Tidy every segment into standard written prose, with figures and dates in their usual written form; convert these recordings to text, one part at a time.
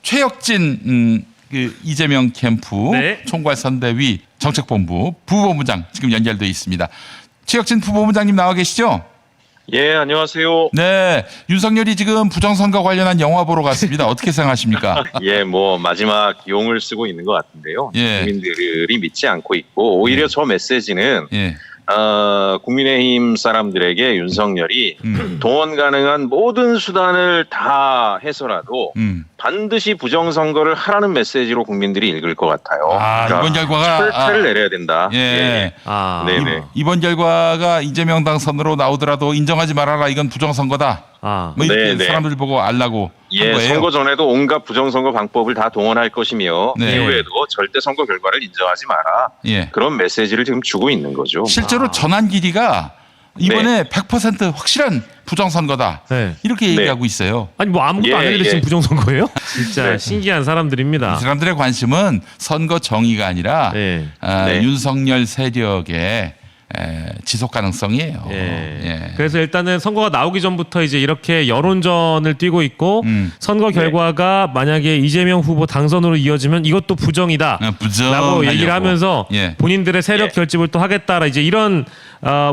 최혁진 그 이재명 캠프 네. 총괄선대위 정책본부 부본부장 지금 연결돼 있습니다. 최혁진 부본부장님 나와 계시죠? 예, 안녕하세요. 네, 윤석열이 지금 부정선거 관련한 영화 보러 갔습니다. 어떻게 생각하십니까? 예, 뭐 마지막 용을 쓰고 있는 것 같은데요. 예. 국민들이 믿지 않고 있고 오히려 저 메시지는 예, 국민의힘 사람들에게 윤석열이 동원 가능한 모든 수단을 다 해서라도 반드시 부정선거를 하라는 메시지로 국민들이 읽을 것 같아요. 아, 이번 결과가 철퇴를 내려야 된다. 예. 아, 네네. 이번 결과가 이재명 당선으로 나오더라도 인정하지 말아라. 이건 부정선거다. 아, 뭐 이렇게 네네. 사람들 보고 알라고 한 예, 거예요. 선거 전에도 온갖 부정선거 방법을 다 동원할 것이며 네. 이후에도 절대 선거 결과를 인정하지 마라. 예. 그런 메시지를 지금 주고 있는 거죠. 실제로 전환 길이가 이번에 100% 확실한 부정선거다. 네. 이렇게 네. 얘기하고 있어요. 아니 뭐 아무것도 예, 안 했는데 예. 지금 부정선거예요? 진짜 네. 신기한 사람들입니다. 이 사람들의 관심은 선거 정의가 아니라 네. 네. 윤석열 세력의 지속 가능성이에요. 예. 예. 그래서 일단은 선거가 나오기 전부터 이제 이렇게 여론전을 뛰고 있고 선거 네. 결과가 만약에 이재명 후보 당선으로 이어지면 이것도 부정이다. 라고 얘기를 하면서 예. 본인들의 세력 예. 결집을 또 하겠다라 이제 이런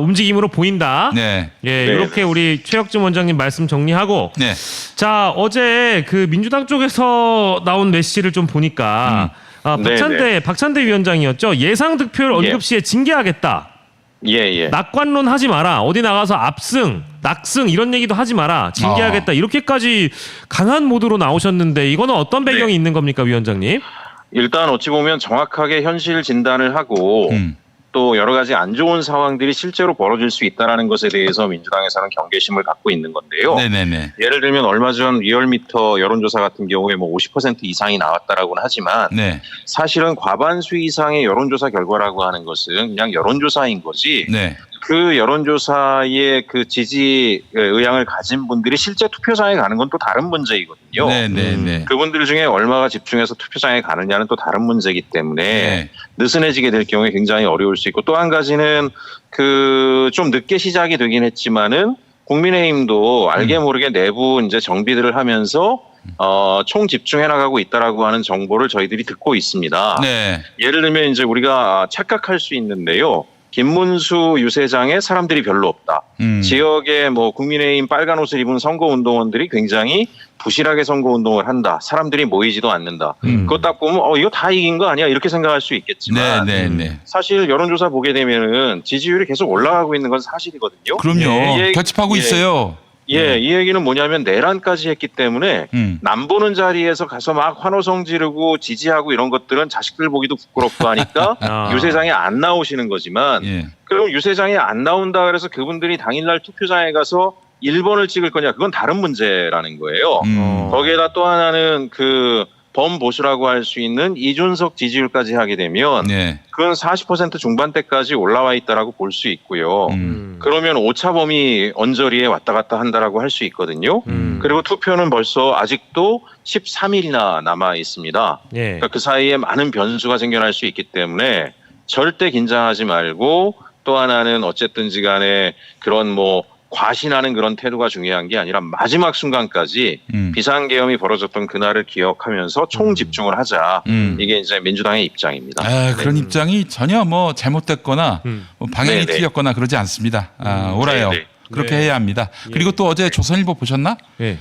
움직임으로 보인다. 네. 예, 네. 이렇게 우리 최혁진 원장님 말씀 정리하고 네. 자 어제 그 민주당 쪽에서 나온 메시지를 좀 보니까 박찬대 위원장이었죠. 예상 득표율 언급 시에 징계하겠다. 예, 예. 낙관론 하지 마라. 어디 나가서 압승, 낙승 이런 얘기도 하지 마라. 징계하겠다. 이렇게까지 강한 모드로 나오셨는데 이거는 어떤 배경이 네. 있는 겁니까, 위원장님? 일단 어찌 보면 정확하게 현실 진단을 하고 또 여러 가지 안 좋은 상황들이 실제로 벌어질 수 있다는 것에 대해서 민주당에서는 경계심을 갖고 있는 건데요. 네네네. 예를 들면 얼마 전 리얼미터 여론조사 같은 경우에 뭐 50% 이상이 나왔다라고는 하지만 네. 사실은 과반수 이상의 여론조사 결과라고 하는 것은 그냥 여론조사인 거지 네. 그 여론조사의 그 지지 의향을 가진 분들이 실제 투표장에 가는 건 또 다른 문제이거든요. 네네네. 그분들 중에 얼마가 집중해서 투표장에 가느냐는 또 다른 문제이기 때문에 네. 느슨해지게 될 경우에 굉장히 어려울 수 있고 또 한 가지는 그 좀 늦게 시작이 되긴 했지만은 국민의힘도 알게 모르게 내부 이제 정비들을 하면서 총 집중해 나가고 있다라고 하는 정보를 저희들이 듣고 있습니다. 네. 예를 들면 이제 우리가 착각할 수 있는데요. 김문수 유세장에 사람들이 별로 없다. 지역에 뭐 국민의힘 빨간 옷을 입은 선거운동원들이 굉장히 부실하게 선거운동을 한다. 사람들이 모이지도 않는다. 그거 딱 보면 이거 다 이긴 거 아니야? 이렇게 생각할 수 있겠지만 네네네. 사실 여론조사 보게 되면은 지지율이 계속 올라가고 있는 건 사실이거든요. 그럼요. 예. 결집하고 예. 있어요. 예, 이 얘기는 뭐냐면 내란까지 했기 때문에 남 보는 자리에서 가서 막 환호성 지르고 지지하고 이런 것들은 자식들 보기도 부끄럽고 하니까 유세장에 안 나오시는 거지만 예. 그럼 유세장에 안 나온다 그래서 그분들이 당일날 투표장에 가서 1번을 찍을 거냐 그건 다른 문제라는 거예요. 거기에다 또 하나는 그 범보수라고 할 수 있는 이준석 지지율까지 하게 되면 네. 그건 40% 중반대까지 올라와 있다라고 볼 수 있고요. 그러면 오차범위 언저리에 왔다 갔다 한다라고 할 수 있거든요. 그리고 투표는 벌써 아직도 13일이나 남아 있습니다. 예. 그러니까 그 사이에 많은 변수가 생겨날 수 있기 때문에 절대 긴장하지 말고 또 하나는 어쨌든지 간에 그런 뭐 과신하는 그런 태도가 중요한 게 아니라 마지막 순간까지 비상계엄이 벌어졌던 그날을 기억하면서 총 집중을 하자. 이게 이제 민주당의 입장입니다. 그런 입장이 전혀 뭐 잘못됐거나 뭐 방향이 네네. 틀렸거나 그러지 않습니다. 옳아요. 네네. 그렇게 네. 해야 합니다. 그리고 또 어제 조선일보 보셨나? 예.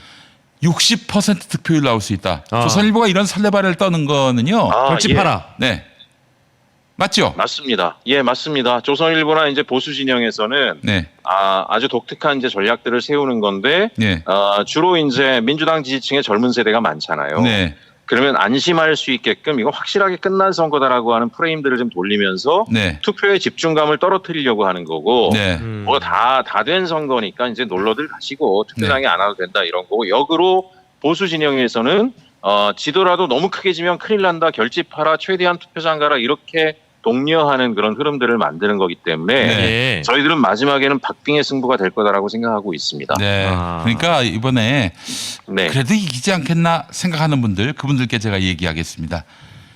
60% 득표율 나올 수 있다. 아. 조선일보가 이런 설레발을 떠는 거는요. 결집하라. 네. 맞죠? 맞습니다. 예, 맞습니다. 조선일보나 이제 보수 진영에서는 네. 아주 독특한 이제 전략들을 세우는 건데 네. 주로 이제 민주당 지지층의 젊은 세대가 많잖아요. 네. 그러면 안심할 수 있게끔 이거 확실하게 끝난 선거다라고 하는 프레임들을 좀 돌리면서 네. 투표의 집중감을 떨어뜨리려고 하는 거고 네. 뭐 다 된 선거니까 이제 놀러들 가시고 투표장에 안 와도 된다 이런 거고 역으로 보수 진영에서는 지더라도 너무 크게 지면 큰일 난다 결집하라 최대한 투표장 가라 이렇게 독려하는 그런 흐름들을 만드는 거기 때문에 네. 저희들은 마지막에는 박빙의 승부가 될 거다라고 생각하고 있습니다. 네. 아. 그러니까 이번에 네. 그래도 이기지 않겠나 생각하는 분들 그분들께 제가 얘기하겠습니다.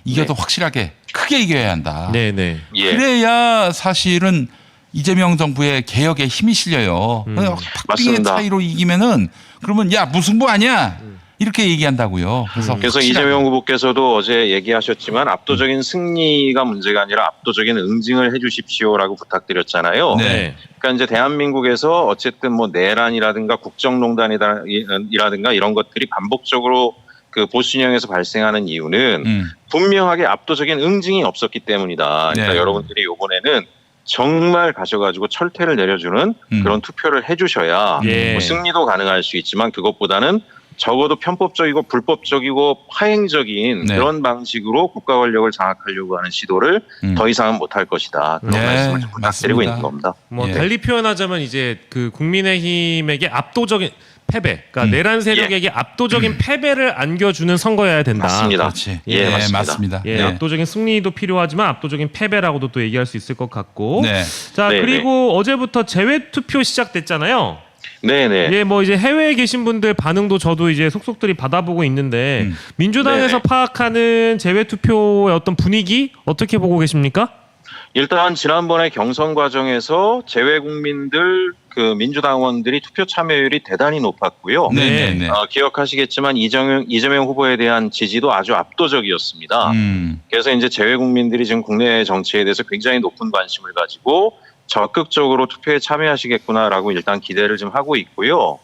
이겨도 네. 확실하게 크게 이겨야 한다. 네네. 예. 그래야 사실은 이재명 정부의 개혁에 힘이 실려요. 박빙의 맞습니다. 차이로 이기면은 그러면 야 무승부 아니야. 이렇게 얘기한다고요. 그래서 그래서 확실하게. 이재명 후보께서도 어제 얘기하셨지만 압도적인 승리가 문제가 아니라 압도적인 응징을 해주십시오라고 부탁드렸잖아요. 네. 그러니까 이제 대한민국에서 어쨌든 뭐 내란이라든가 국정농단이라든가 이런 것들이 반복적으로 그 보수진영에서 발생하는 이유는 분명하게 압도적인 응징이 없었기 때문이다. 그러니까 네. 여러분들이 이번에는 정말 가셔가지고 철퇴를 내려주는 그런 투표를 해주셔야 예. 뭐 승리도 가능할 수 있지만 그것보다는 적어도 편법적이고 불법적이고 파행적인 네. 그런 방식으로 국가 권력을 장악하려고 하는 시도를 더 이상은 못할 것이다. 그런 네, 말씀을 좀 부탁드리고 맞습니다. 있는 겁니다. 뭐 예. 달리 표현하자면 이제 그 국민의힘에게 압도적인 패배, 그러니까 내란 세력에게 압도적인 패배를 안겨주는 선거여야 된다. 맞습니다. 그렇지. 예, 맞습니다. 맞습니다. 예, 네. 압도적인 승리도 필요하지만 압도적인 패배라고도 또 얘기할 수 있을 것 같고. 네. 자, 네, 그리고 어제부터 재외 투표 시작됐잖아요. 네네. 예, 뭐 이제 해외에 계신 분들 반응도 저도 이제 속속들이 받아보고 있는데 민주당에서 네네. 파악하는 재외 투표의 어떤 분위기 어떻게 보고 계십니까? 일단 지난번에 경선 과정에서 재외 국민들 그 민주당원들이 투표 참여율이 대단히 높았고요. 네. 네. 기억하시겠지만 이재명 후보에 대한 지지도 아주 압도적이었습니다. 그래서 이제 재외 국민들이 지금 국내 정치에 대해서 굉장히 높은 관심을 가지고 적극적으로 투표에 참여하시겠구나라고 일단 기대를 좀 하고 있고요.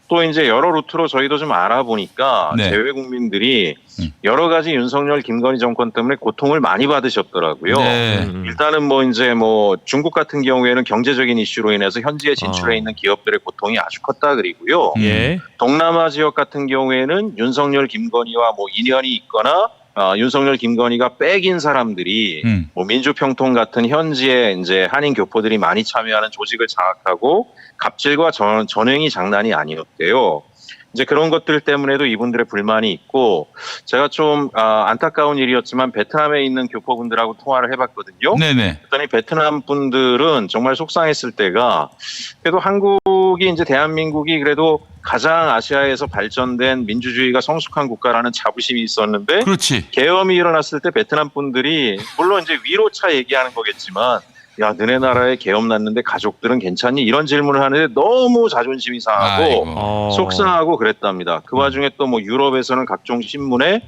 또 이제 여러 루트로 저희도 좀 알아보니까 네. 재외 국민들이 여러 가지 윤석열, 김건희 정권 때문에 고통을 많이 받으셨더라고요. 네. 일단은 뭐 이제 뭐 중국 같은 경우에는 경제적인 이슈로 인해서 현지에 진출해 있는 기업들의 고통이 아주 컸다 그리고요. 예. 동남아 지역 같은 경우에는 윤석열, 김건희와 뭐 인연이 있거나 윤석열, 김건희가 백인 사람들이 뭐 민주평통 같은 현지에 이제 한인 교포들이 많이 참여하는 조직을 장악하고 갑질과 전횡이 장난이 아니었대요. 이제 그런 것들 때문에도 이분들의 불만이 있고 제가 좀 안타까운 일이었지만 베트남에 있는 교포분들하고 통화를 해봤거든요. 네네. 그랬더니 베트남 분들은 정말 속상했을 때가 그래도 한국이 이제 대한민국이 그래도 가장 아시아에서 발전된 민주주의가 성숙한 국가라는 자부심이 있었는데 그렇지. 계엄이 일어났을 때 베트남 분들이 물론 이제 위로차 얘기하는 거겠지만 야 너네 나라에 계엄 났는데 가족들은 괜찮니? 이런 질문을 하는데 너무 자존심이 상하고 아이고. 속상하고 그랬답니다. 그 와중에 또 뭐 유럽에서는 각종 신문에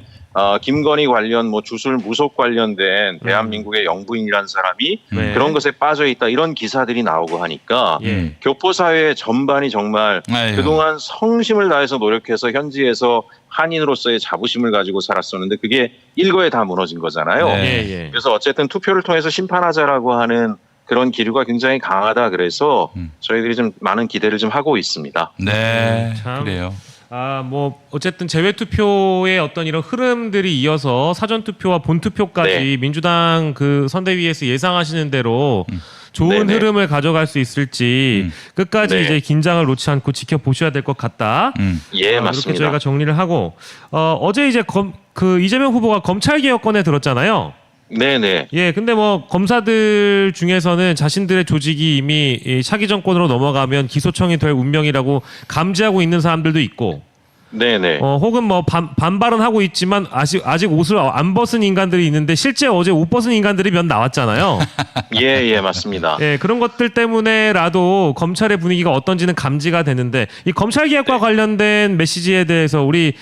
김건희 관련 뭐 주술 무속 관련된 대한민국의 영부인이라는 사람이 네. 그런 것에 빠져 있다 이런 기사들이 나오고 하니까 예. 교포 사회 전반이 정말 아이고. 그동안 성심을 다해서 노력해서 현지에서 한인으로서의 자부심을 가지고 살았었는데 그게 일거에 다 무너진 거잖아요. 네. 예, 예. 그래서 어쨌든 투표를 통해서 심판하자라고 하는 그런 기류가 굉장히 강하다 그래서 저희들이 좀 많은 기대를 좀 하고 있습니다. 네. 참. 그래요. 뭐 어쨌든 재외 투표의 어떤 이런 흐름들이 이어서 사전 투표와 본 투표까지 네. 민주당 그 선대위에서 예상하시는 대로 좋은 네네. 흐름을 가져갈 수 있을지 끝까지 네. 이제 긴장을 놓지 않고 지켜보셔야 될 것 같다. 예, 이렇게 맞습니다. 저희가 정리를 하고 어제 이제 그 이재명 후보가 검찰 개혁권에 들었잖아요. 네네. 예, 근데 뭐 검사들 중에서는 자신들의 조직이 이미 이 차기 정권으로 넘어가면 기소청이 될 운명이라고 감지하고 있는 사람들도 있고, 네네. 혹은 뭐 반발은 하고 있지만 아직 옷을 안 벗은 인간들이 있는데 실제 어제 옷 벗은 인간들이 몇 나왔잖아요. 예, 맞습니다. 예, 그런 것들 때문에라도 검찰의 분위기가 어떤지는 감지가 되는데 이 검찰 개혁과 네. 관련된 메시지에 대해서 우리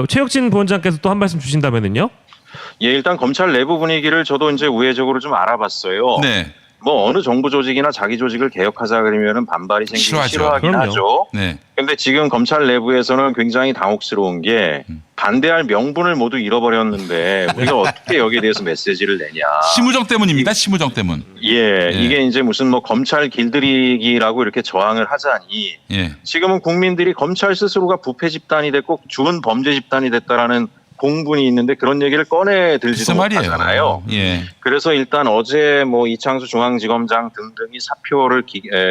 최혁진 부원장께서 또 한 말씀 주신다면은요. 예, 일단 검찰 내부 분위기를 저도 이제 우회적으로 좀 알아봤어요. 네. 뭐 어느 정부 조직이나 자기 조직을 개혁하자 그러면은 반발이 생기기 싫어하죠. 싫어하긴 그럼요. 하죠. 네. 근데 지금 검찰 내부에서는 굉장히 당혹스러운 게 반대할 명분을 모두 잃어버렸는데 우리가 어떻게 여기에 대해서 메시지를 내냐. 심우정 때문입니다. 심우정 때문. 예, 이게 이제 무슨 뭐 검찰 길들이기라고 이렇게 저항을 하자니 예. 지금은 국민들이 검찰 스스로가 부패 집단이 됐고 주은 범죄 집단이 됐다라는 공분이 있는데 그런 얘기를 꺼내 들지도 글쎄 말이에요. 못하잖아요. 예. 그래서 일단 어제 뭐 이창수 중앙지검장 등등이 사표를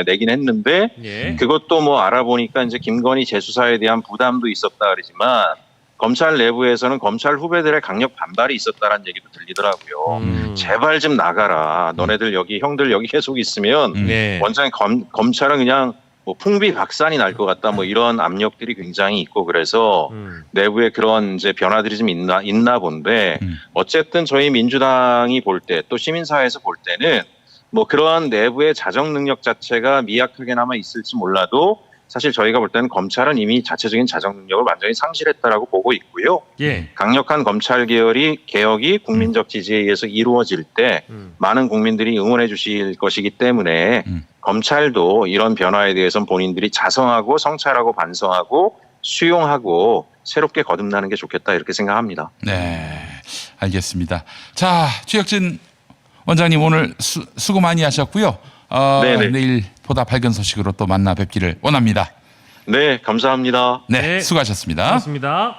내긴 했는데 예. 그것도 뭐 알아보니까 이제 김건희 재수사에 대한 부담도 있었다 그러지만 검찰 내부에서는 검찰 후배들의 강력 반발이 있었다라는 얘기도 들리더라고요. 제발 좀 나가라. 너네들 여기 형들 여기 계속 있으면 네. 원장님 검찰은 그냥 뭐 풍비박산이 날 것 같다. 뭐 이런 압력들이 굉장히 있고 그래서 내부에 그런 이제 변화들이 좀 있나 본데 어쨌든 저희 민주당이 볼 때 또 시민사회에서 볼 때는 뭐 그러한 내부의 자정 능력 자체가 미약하게나마 있을지 몰라도 사실 저희가 볼 때는 검찰은 이미 자체적인 자정 능력을 완전히 상실했다라고 보고 있고요. 예. 강력한 검찰 개혁이 국민적 지지에 의해서 이루어질 때 많은 국민들이 응원해 주실 것이기 때문에 검찰도 이런 변화에 대해서는 본인들이 자성하고 성찰하고 반성하고 수용하고 새롭게 거듭나는 게 좋겠다 이렇게 생각합니다. 네, 알겠습니다. 자, 최혁진 원장님 오늘 수고 많이 하셨고요. 네네. 내일 보다 밝은 소식으로 또 만나 뵙기를 원합니다. 네, 감사합니다. 네, 네. 수고하셨습니다. 고맙습니다.